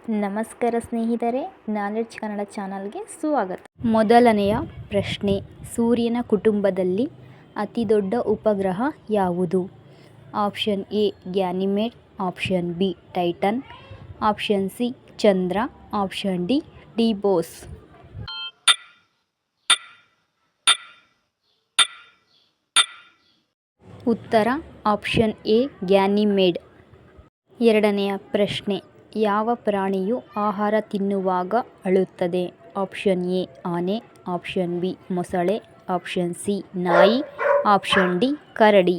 ನಮಸ್ಕಾರ ಸ್ನೇಹಿತರೆ, ನಾಲೆಡ್ಜ್ ಕನ್ನಡ ಚಾನಲ್ಗೆ ಸ್ವಾಗತ. ಮೊದಲನೆಯ ಪ್ರಶ್ನೆ, ಸೂರ್ಯನ ಕುಟುಂಬದಲ್ಲಿ ಅತಿ ದೊಡ್ಡ ಉಪಗ್ರಹ ಯಾವುದು? Option A Ganymede, option B Titan, option C ಚಂದ್ರ, ಆಪ್ಷನ್ ಡಿ ಡಿಬೋಸ್. ಉತ್ತರ ಆಪ್ಷನ್ ಎ ಗ್ಯಾನಿಮೇಡ್. ಎರಡನೆಯ ಪ್ರಶ್ನೆ, ಯಾವ ಪ್ರಾಣಿಯು ಆಹಾರ ತಿನ್ನುವಾಗ ಅಳುತ್ತದೆ? ಆಪ್ಷನ್ ಎ ಆನೆ, ಆಪ್ಷನ್ ಬಿ ಮೊಸಳೆ, ಆಪ್ಷನ್ ಸಿ ನಾಯಿ, ಆಪ್ಷನ್ ಡಿ ಕರಡಿ.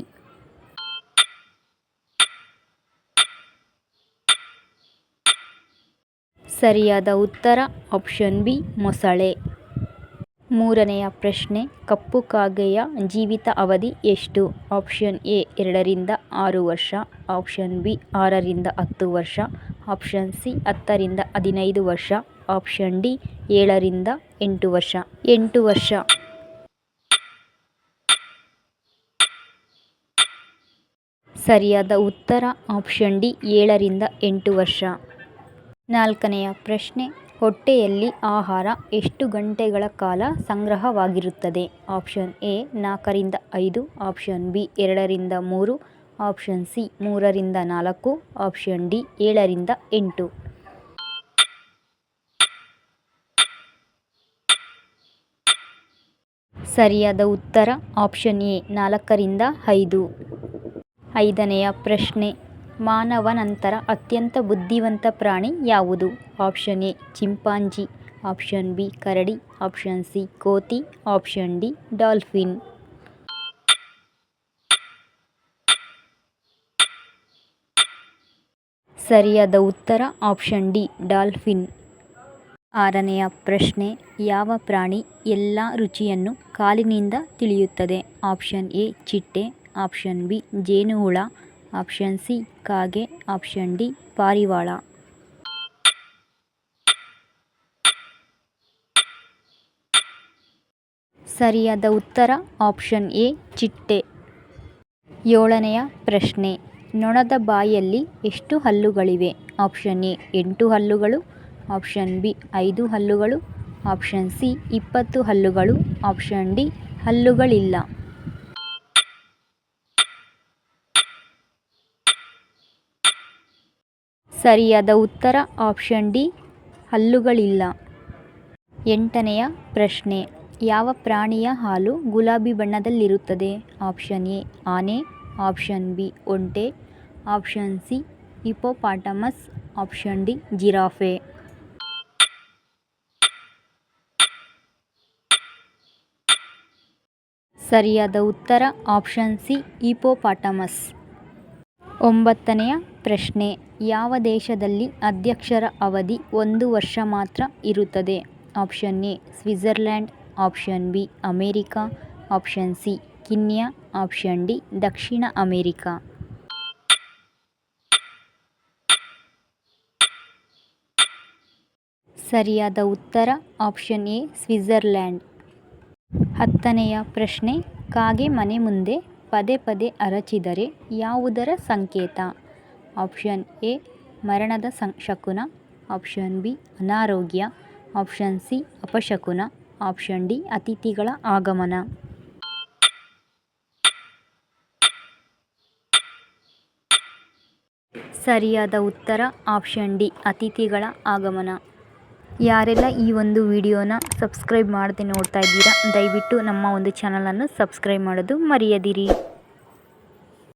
ಸರಿಯಾದ ಉತ್ತರ ಆಪ್ಷನ್ ಬಿ ಮೊಸಳೆ. ಮೂರನೆಯ ಪ್ರಶ್ನೆ, ಕಪ್ಪು ಕಾಗೆಯ ಜೀವಿತ ಅವಧಿ ಎಷ್ಟು? ಆಪ್ಷನ್ ಎ 2 ರಿಂದ 6 ವರ್ಷ, ಆಪ್ಷನ್ ಬಿ 6 ರಿಂದ 10 ವರ್ಷ, ಆಪ್ಷನ್ ಸಿ 10 ರಿಂದ 15 ವರ್ಷ, ಆಪ್ಷನ್ ಡಿ 7 ರಿಂದ 8 ವರ್ಷ. 8 ವರ್ಷ. ಸರಿಯಾದ ಉತ್ತರ ಆಪ್ಷನ್ ಡಿ 7 ರಿಂದ 8 ವರ್ಷ. ನಾಲ್ಕನೆಯ ಪ್ರಶ್ನೆ, ಹೊಟ್ಟೆಯಲ್ಲಿ ಆಹಾರ ಎಷ್ಟು ಗಂಟೆಗಳ ಕಾಲ ಸಂಗ್ರಹವಾಗಿರುತ್ತದೆ? ಆಪ್ಷನ್ ಎ 4 ರಿಂದ 5, ಆಪ್ಷನ್ ಬಿ 2 ರಿಂದ 3, ಆಪ್ಷನ್ ಸಿ 3 ರಿಂದ 4, ಆಪ್ಷನ್ ಡಿ 7 ರಿಂದ 8. ಸರಿಯಾದ ಉತ್ತರ ಆಪ್ಷನ್ ಎ 4 ರಿಂದ 5. ಐದನೆಯ ಪ್ರಶ್ನೆ, ಮಾನವ ನಂತರ ಅತ್ಯಂತ ಬುದ್ಧಿವಂತ ಪ್ರಾಣಿ ಯಾವುದು? Option A chimpanzee, option B Karadi, option C ಕೋತಿ, ಆಪ್ಷನ್ ಡಿ ಡಾಲ್ಫಿನ್. ಸರಿಯಾದ ಉತ್ತರ ಆಪ್ಷನ್ ಡಿ ಡಾಲ್ಫಿನ್. ಆರನೆಯ ಪ್ರಶ್ನೆ, ಯಾವ ಪ್ರಾಣಿ ಎಲ್ಲ ರುಚಿಯನ್ನು ಕಾಲಿನಿಂದ ತಿಳಿಯುತ್ತದೆ? ಆಪ್ಷನ್ ಎ ಚಿಟ್ಟೆ, ಆಪ್ಷನ್ ಬಿ ಜೇನುಹುಳ, ಆಪ್ಷನ್ ಸಿ ಕಾಗೆ, ಆಪ್ಷನ್ ಡಿ ಪಾರಿವಾಳ. ಸರಿಯಾದ ಉತ್ತರ ಆಪ್ಷನ್ ಎ ಚಿಟ್ಟೆ. ಏಳನೆಯ ಪ್ರಶ್ನೆ, ನೊಣದ ಬಾಯಲ್ಲಿ ಎಷ್ಟು ಹಲ್ಲುಗಳಿವೆ? ಆಪ್ಷನ್ ಎ 8 ಹಲ್ಲುಗಳು, ಆಪ್ಷನ್ ಬಿ 5 ಹಲ್ಲುಗಳು, ಆಪ್ಷನ್ ಸಿ 20 ಹಲ್ಲುಗಳು, ಆಪ್ಷನ್ ಡಿ ಹಲ್ಲುಗಳಿಲ್ಲ. ಸರಿಯಾದ ಉತ್ತರ ಆಪ್ಷನ್ ಡಿ ಹಲ್ಲುಗಳಿಲ್ಲ. ಎಂಟನೆಯ ಪ್ರಶ್ನೆ, ಯಾವ ಪ್ರಾಣಿಯ ಹಾಲು ಗುಲಾಬಿ ಬಣ್ಣದಲ್ಲಿರುತ್ತದೆ? ಆಪ್ಷನ್ ಎ ಆನೆ, ಆಪ್ಷನ್ ಬಿ ಒಂಟೆ, option C hippopotamus, option D giraffe. ಸರಿಯಾದ ಉತ್ತರ ಆಪ್ಷನ್ ಸಿ ಹಿಪೋಪಾಟಮಸ್. ಒಂಬತ್ತನೆಯ ಪ್ರಶ್ನೆ, ಯಾವ ದೇಶದಲ್ಲಿ ಅಧ್ಯಕ್ಷರ ಅವಧಿ 1 ವರ್ಷ ಮಾತ್ರ ಇರುತ್ತದೆ? Option A Switzerland, option B America, option C Kenya, option D Dakshina America. ಸರಿಯಾದ ಉತ್ತರ ಆಪ್ಷನ್ ಎ ಸ್ವಿಟ್ಜರ್ಲ್ಯಾಂಡ್. ಹತ್ತನೆಯ ಪ್ರಶ್ನೆ, ಕಾಗೆ ಮನೆ ಮುಂದೆ ಪದೇ ಪದೇ ಅರಚಿದರೆ ಯಾವುದರ ಸಂಕೇತ? ಆಪ್ಷನ್ ಎ ಮರಣದ ಶಕುನ, ಆಪ್ಷನ್ ಬಿ ಅನಾರೋಗ್ಯ, ಆಪ್ಷನ್ ಸಿ ಅಪಶಕುನ, ಆಪ್ಷನ್ ಡಿ ಅತಿಥಿಗಳ ಆಗಮನ. ಸರಿಯಾದ ಉತ್ತರ ಆಪ್ಷನ್ ಡಿ ಅತಿಥಿಗಳ ಆಗಮನ. ಯಾರೆಲ್ಲ ಈ ಒಂದು ವಿಡಿಯೋನ ಸಬ್ಸ್ಕ್ರೈಬ್ ಮಾಡದೆ ನೋಡ್ತಾ ಇದ್ದೀರಾ, ದಯವಿಟ್ಟು ನಮ್ಮ ಒಂದು ಚಾನಲನ್ನು ಸಬ್ಸ್ಕ್ರೈಬ್ ಮಾಡೋದು ಮರೆಯದಿರಿ.